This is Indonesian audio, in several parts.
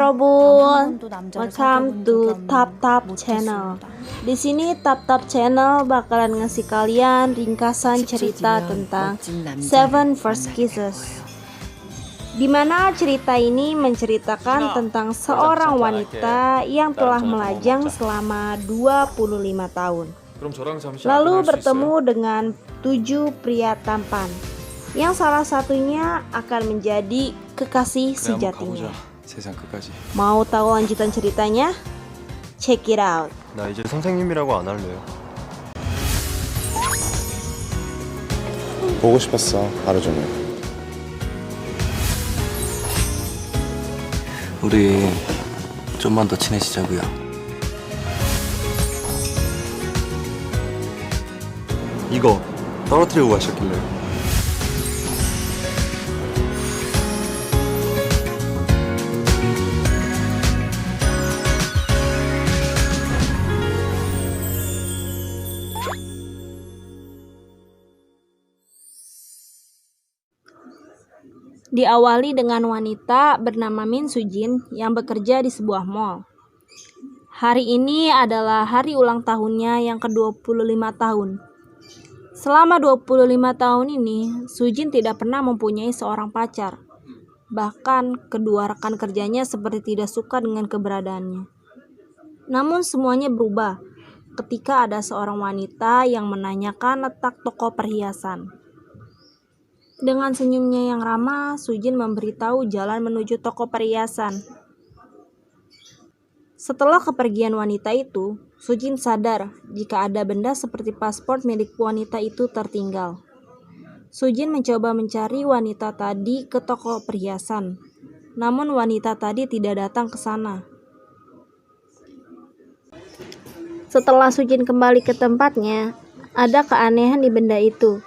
여러분, welcome to TapTap Channel. Di sini TapTap Channel bakalan ngasih kalian ringkasan cerita tentang Seven First Kisses. Dimana cerita ini menceritakan tentang seorang wanita yang telah melajang selama 25 tahun. Lalu bertemu dengan 7 pria tampan, yang salah satunya akan menjadi kekasih sejatinya. Mau tahu lanjutan ceritanya? Check it out. 나 이제 선생님이라고 안 할래요. 보고 싶었어, 하루 종일. 우리 좀만 더 친해지자고요. 이거 떨어뜨리고 가셨길래. Diawali dengan wanita bernama Min Sujin yang bekerja di sebuah mall. Hari ini adalah hari ulang tahunnya yang ke-25 tahun. Selama 25 tahun ini, Sujin tidak pernah mempunyai seorang pacar. Bahkan kedua rekan kerjanya seperti tidak suka dengan keberadaannya. Namun semuanya berubah ketika ada seorang wanita yang menanyakan letak toko perhiasan. Dengan senyumnya yang ramah, Sujin memberitahu jalan menuju toko perhiasan. Setelah kepergian wanita itu, Sujin sadar jika ada benda seperti paspor milik wanita itu tertinggal. Sujin mencoba mencari wanita tadi ke toko perhiasan, namun wanita tadi tidak datang ke sana. Setelah Sujin kembali ke tempatnya, ada keanehan di benda itu.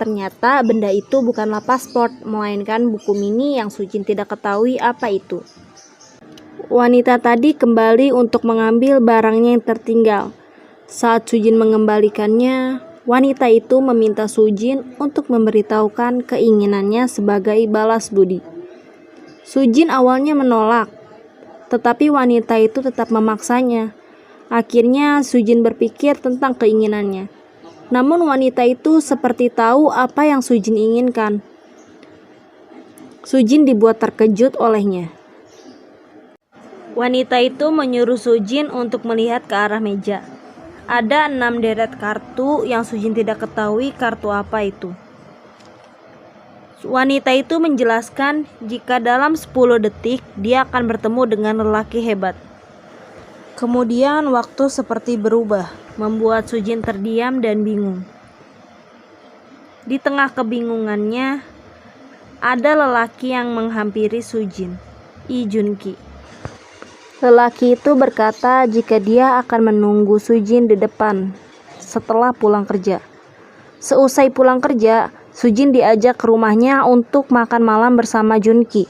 Ternyata benda itu bukanlah paspor, melainkan buku mini yang Sujin tidak ketahui apa itu. Wanita tadi kembali untuk mengambil barangnya yang tertinggal. Saat Sujin mengembalikannya, wanita itu meminta Sujin untuk memberitahukan keinginannya sebagai balas budi. Sujin awalnya menolak, tetapi wanita itu tetap memaksanya. Akhirnya Sujin berpikir tentang keinginannya. Namun wanita itu seperti tahu apa yang Sujin inginkan. Sujin dibuat terkejut olehnya. Wanita itu menyuruh Sujin untuk melihat ke arah meja. Ada 6 deret kartu yang Sujin tidak ketahui kartu apa itu. Wanita itu menjelaskan jika dalam 10 detik dia akan bertemu dengan lelaki hebat. Kemudian waktu seperti berubah, membuat Sujin terdiam dan bingung. Di tengah kebingungannya, ada lelaki yang menghampiri Sujin, Lee Junki. Lelaki itu berkata jika dia akan menunggu Sujin di depan setelah pulang kerja. Seusai pulang kerja, Sujin diajak ke rumahnya untuk makan malam bersama Junki.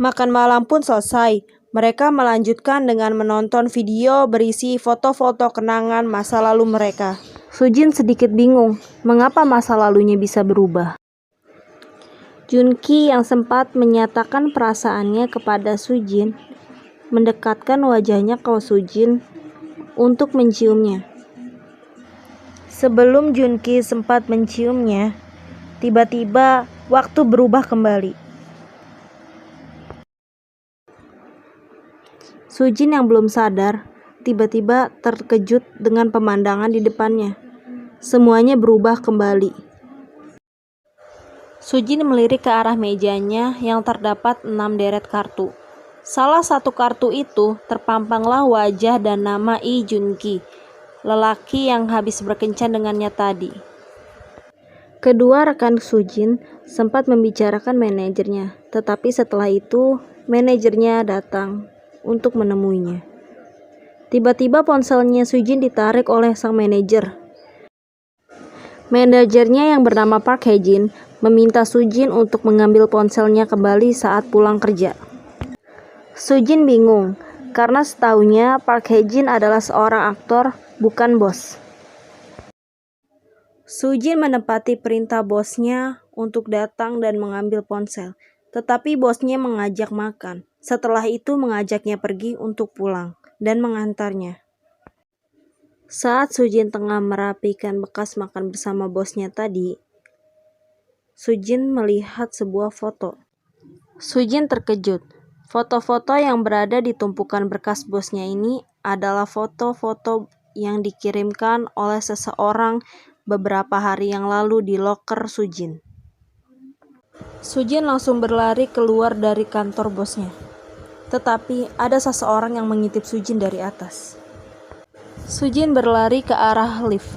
Makan malam pun selesai. Mereka melanjutkan dengan menonton video berisi foto-foto kenangan masa lalu mereka. Sujin sedikit bingung, mengapa masa lalunya bisa berubah. Junki yang sempat menyatakan perasaannya kepada Sujin, mendekatkan wajahnya ke Sujin untuk menciumnya. Sebelum Junki sempat menciumnya, tiba-tiba waktu berubah kembali. Sujin yang belum sadar, tiba-tiba terkejut dengan pemandangan di depannya. Semuanya berubah kembali. Sujin melirik ke arah mejanya yang terdapat 6 deret kartu. Salah satu kartu itu terpampanglah wajah dan nama Lee Junki, lelaki yang habis berkencan dengannya tadi. Kedua rekan Sujin sempat membicarakan manajernya, tetapi setelah itu manajernya datang untuk menemuinya. Tiba-tiba ponselnya Sujin ditarik oleh sang manajer. Manajernya yang bernama Park Hae-jin meminta Sujin untuk mengambil ponselnya kembali saat pulang kerja. Sujin bingung karena setahunya Park Hae-jin adalah seorang aktor, bukan bos. Sujin menepati perintah bosnya untuk datang dan mengambil ponsel, Tetapi bosnya mengajak makan. Setelah itu mengajaknya pergi untuk pulang dan mengantarnya. Saat Sujin tengah merapikan bekas makan bersama bosnya tadi, Sujin melihat sebuah foto. Sujin terkejut. Foto-foto yang berada di tumpukan berkas bosnya ini adalah foto-foto yang dikirimkan oleh seseorang beberapa hari yang lalu di loker Sujin. Sujin langsung berlari keluar dari kantor bosnya. Tetapi ada seseorang yang mengintip Sujin dari atas. Sujin berlari ke arah lift.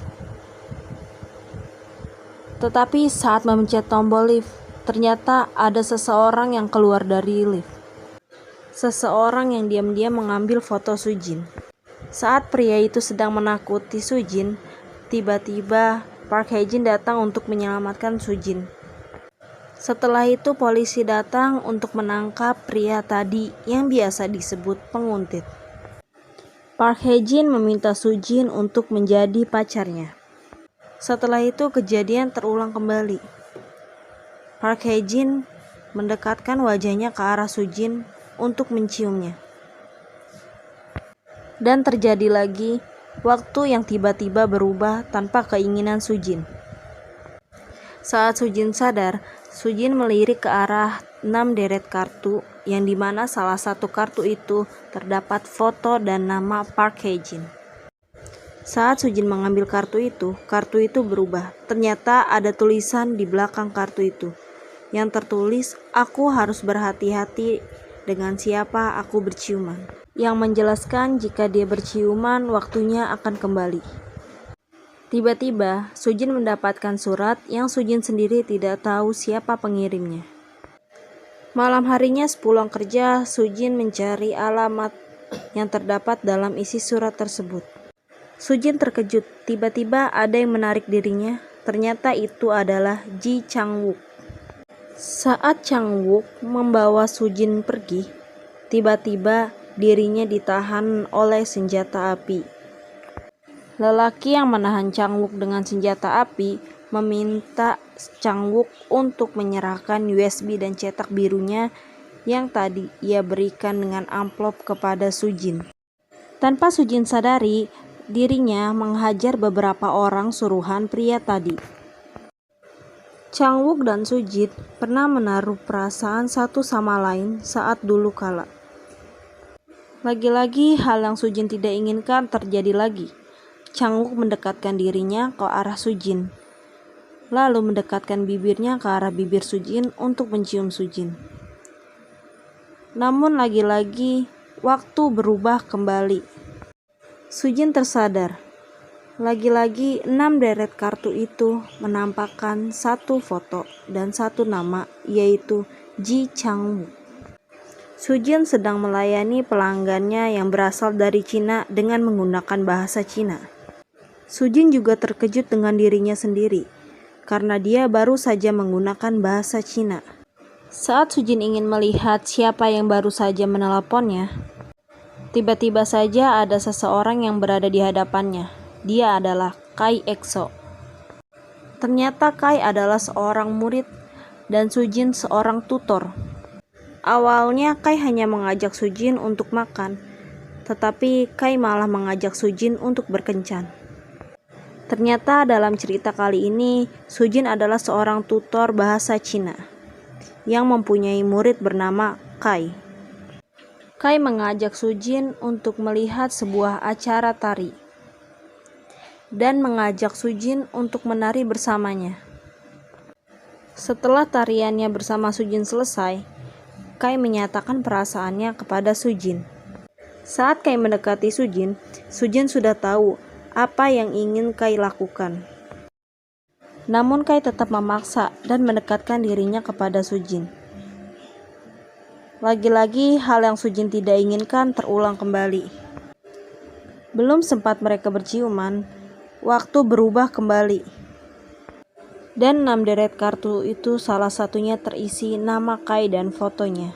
Tetapi saat memencet tombol lift, ternyata ada seseorang yang keluar dari lift. Seseorang yang diam-diam mengambil foto Sujin. Saat pria itu sedang menakuti Sujin, tiba-tiba Park Hae-jin datang untuk menyelamatkan Sujin. Setelah itu polisi datang untuk menangkap pria tadi yang biasa disebut penguntit. Park Hae-jin meminta Sujin untuk menjadi pacarnya. Setelah itu kejadian terulang kembali. Park Hae-jin mendekatkan wajahnya ke arah Sujin untuk menciumnya. Dan terjadi lagi waktu yang tiba-tiba berubah tanpa keinginan Sujin. Saat Sujin sadar, Sujin melirik ke arah 6 deret kartu yang dimana salah satu kartu itu terdapat foto dan nama Park Hae-jin. Saat Sujin mengambil kartu itu berubah. Ternyata ada tulisan di belakang kartu itu yang tertulis, "Aku harus berhati-hati dengan siapa aku berciuman." Yang menjelaskan jika dia berciuman waktunya akan kembali. Tiba-tiba Sujin mendapatkan surat yang Sujin sendiri tidak tahu siapa pengirimnya. Malam harinya sepulang kerja, Sujin mencari alamat yang terdapat dalam isi surat tersebut. Sujin terkejut, tiba-tiba ada yang menarik dirinya. Ternyata itu adalah Ji Chang-wook. Saat Chang-wook membawa Sujin pergi, tiba-tiba dirinya ditahan oleh senjata api. Lelaki yang menahan Chang-wook dengan senjata api meminta Chang-wook untuk menyerahkan USB dan cetak birunya yang tadi ia berikan dengan amplop kepada Sujin. Tanpa Sujin sadari, dirinya menghajar beberapa orang suruhan pria tadi. Chang-wook dan Sujin pernah menaruh perasaan satu sama lain saat dulu kala. Lagi-lagi hal yang Sujin tidak inginkan terjadi lagi. Chang-wook mendekatkan dirinya ke arah Sujin, lalu mendekatkan bibirnya ke arah bibir Sujin untuk mencium Sujin. Namun lagi-lagi waktu berubah kembali. Sujin tersadar. Lagi-lagi 6 deret kartu itu menampakkan satu foto dan satu nama, yaitu Ji Chang-wook. Sujin sedang melayani pelanggannya yang berasal dari Cina dengan menggunakan bahasa Cina. Sujin juga terkejut dengan dirinya sendiri, karena dia baru saja menggunakan bahasa Cina. Saat Sujin ingin melihat siapa yang baru saja meneleponnya, tiba-tiba saja ada seseorang yang berada di hadapannya. Dia adalah Kai EXO. Ternyata Kai adalah seorang murid dan Sujin seorang tutor. Awalnya Kai hanya mengajak Sujin untuk makan, tetapi Kai malah mengajak Sujin untuk berkencan. Ternyata dalam cerita kali ini, Sujin adalah seorang tutor bahasa Cina yang mempunyai murid bernama Kai. Kai mengajak Sujin untuk melihat sebuah acara tari dan mengajak Sujin untuk menari bersamanya. Setelah tariannya bersama Sujin selesai, Kai menyatakan perasaannya kepada Sujin. Saat Kai mendekati Sujin, Sujin sudah tahu apa yang ingin Kai lakukan. Namun Kai tetap memaksa dan mendekatkan dirinya kepada Sujin. Lagi-lagi hal yang Sujin tidak inginkan terulang kembali. Belum sempat mereka berciuman, waktu berubah kembali. Dan 6 deret kartu itu salah satunya terisi nama Kai dan fotonya.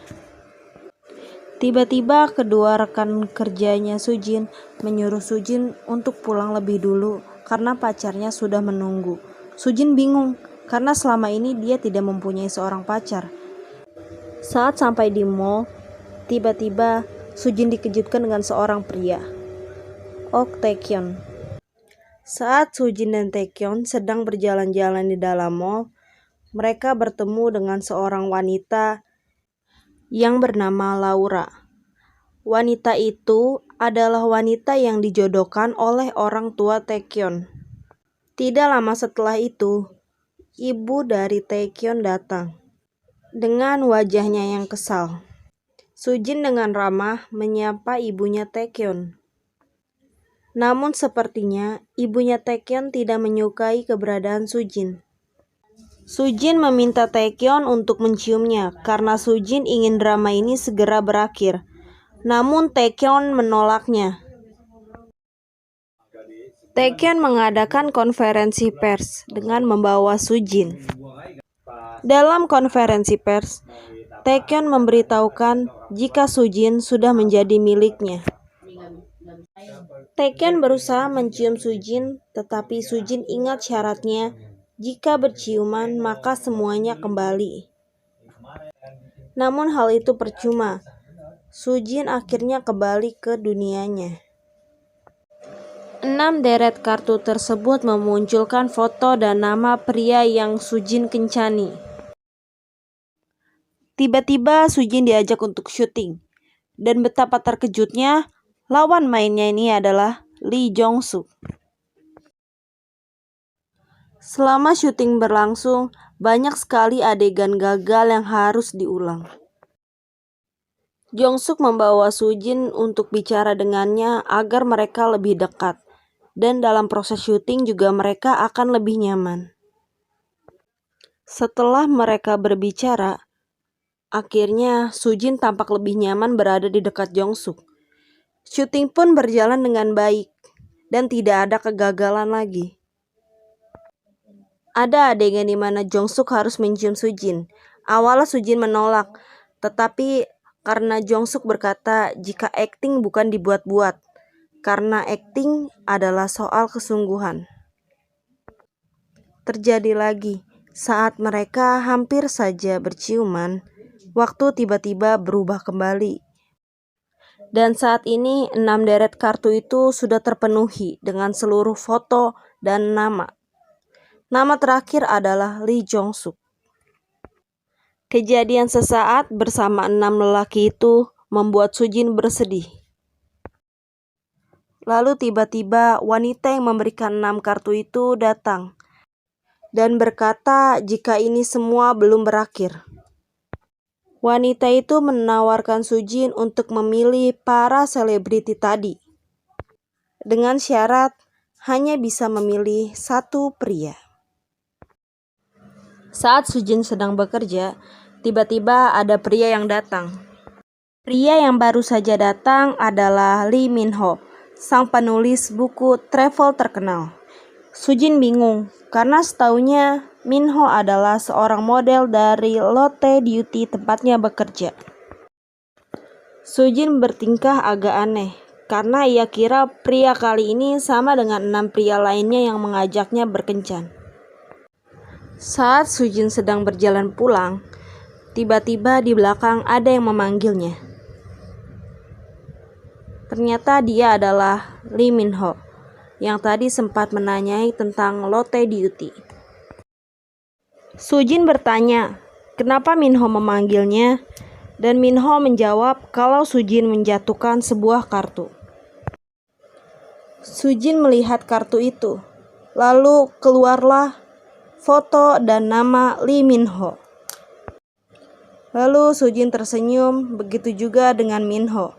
Tiba-tiba kedua rekan kerjanya Sujin menyuruh Sujin untuk pulang lebih dulu karena pacarnya sudah menunggu. Sujin bingung karena selama ini dia tidak mempunyai seorang pacar. Saat sampai di mall, tiba-tiba Sujin dikejutkan dengan seorang pria, Ok Taekyeon. Saat Sujin dan Taekyeon sedang berjalan-jalan di dalam mall, mereka bertemu dengan seorang wanita yang bernama Laura. Wanita itu adalah wanita yang dijodohkan oleh orang tua Taekyeon. Tidak lama setelah itu, ibu dari Taekyeon datang dengan wajahnya yang kesal. Sujin dengan ramah menyapa ibunya Taekyeon. Namun sepertinya ibunya Taekyeon tidak menyukai keberadaan Sujin. Sujin meminta Taekyeon untuk menciumnya karena Sujin ingin drama ini segera berakhir. Namun Taekyeon menolaknya. Taekyeon mengadakan konferensi pers dengan membawa Sujin. Dalam konferensi pers, Taekyeon memberitahukan jika Sujin sudah menjadi miliknya. Taekyeon berusaha mencium Sujin, tetapi Sujin ingat syaratnya, jika berciuman maka semuanya kembali. Namun hal itu percuma. Sujin akhirnya kembali ke dunianya. 6 deret kartu tersebut memunculkan foto dan nama pria yang Sujin kencani. Tiba-tiba Sujin diajak untuk syuting. Dan betapa terkejutnya, lawan mainnya ini adalah Lee Jong Suk. Selama syuting berlangsung, banyak sekali adegan gagal yang harus diulang. Jong Suk membawa Sujin untuk bicara dengannya agar mereka lebih dekat. Dan dalam proses syuting juga mereka akan lebih nyaman. Setelah mereka berbicara, akhirnya Sujin tampak lebih nyaman berada di dekat Jong Suk. Syuting pun berjalan dengan baik dan tidak ada kegagalan lagi. Ada adegan di mana Jong Suk harus mencium Sujin. Awalnya Sujin menolak, tetapi karena Jong Suk berkata jika akting bukan dibuat-buat, karena akting adalah soal kesungguhan. Terjadi lagi saat mereka hampir saja berciuman, waktu tiba-tiba berubah kembali. Dan saat ini 6 deret kartu itu sudah terpenuhi dengan seluruh foto dan nama. Nama terakhir adalah Lee Jong Suk. Kejadian sesaat bersama 6 lelaki itu membuat Sujin bersedih. Lalu tiba-tiba wanita yang memberikan 6 kartu itu datang dan berkata jika ini semua belum berakhir. Wanita itu menawarkan Sujin untuk memilih para selebriti tadi dengan syarat hanya bisa memilih satu pria. Saat Sujin sedang bekerja, tiba-tiba ada pria yang datang. Pria yang baru saja datang adalah Lee Min Ho, sang penulis buku travel terkenal. Sujin bingung karena setahunya Min Ho adalah seorang model dari Lotte Beauty tempatnya bekerja. Sujin bertingkah agak aneh karena ia kira pria kali ini sama dengan 6 pria lainnya yang mengajaknya berkencan. Saat Sujin sedang berjalan pulang, tiba-tiba di belakang ada yang memanggilnya. Ternyata dia adalah Lee Min Ho yang tadi sempat menanyai tentang Lotte Beauty. Sujin bertanya, kenapa Min Ho memanggilnya? Dan Min Ho menjawab kalau Sujin menjatuhkan sebuah kartu. Sujin melihat kartu itu, lalu keluarlah foto dan nama Lee Min Ho. Lalu Sujin tersenyum, begitu juga dengan Min Ho.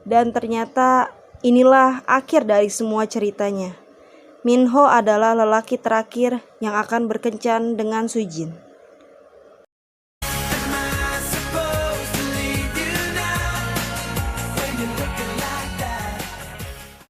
Dan ternyata inilah akhir dari semua ceritanya. Min Ho adalah lelaki terakhir yang akan berkencan dengan Sujin.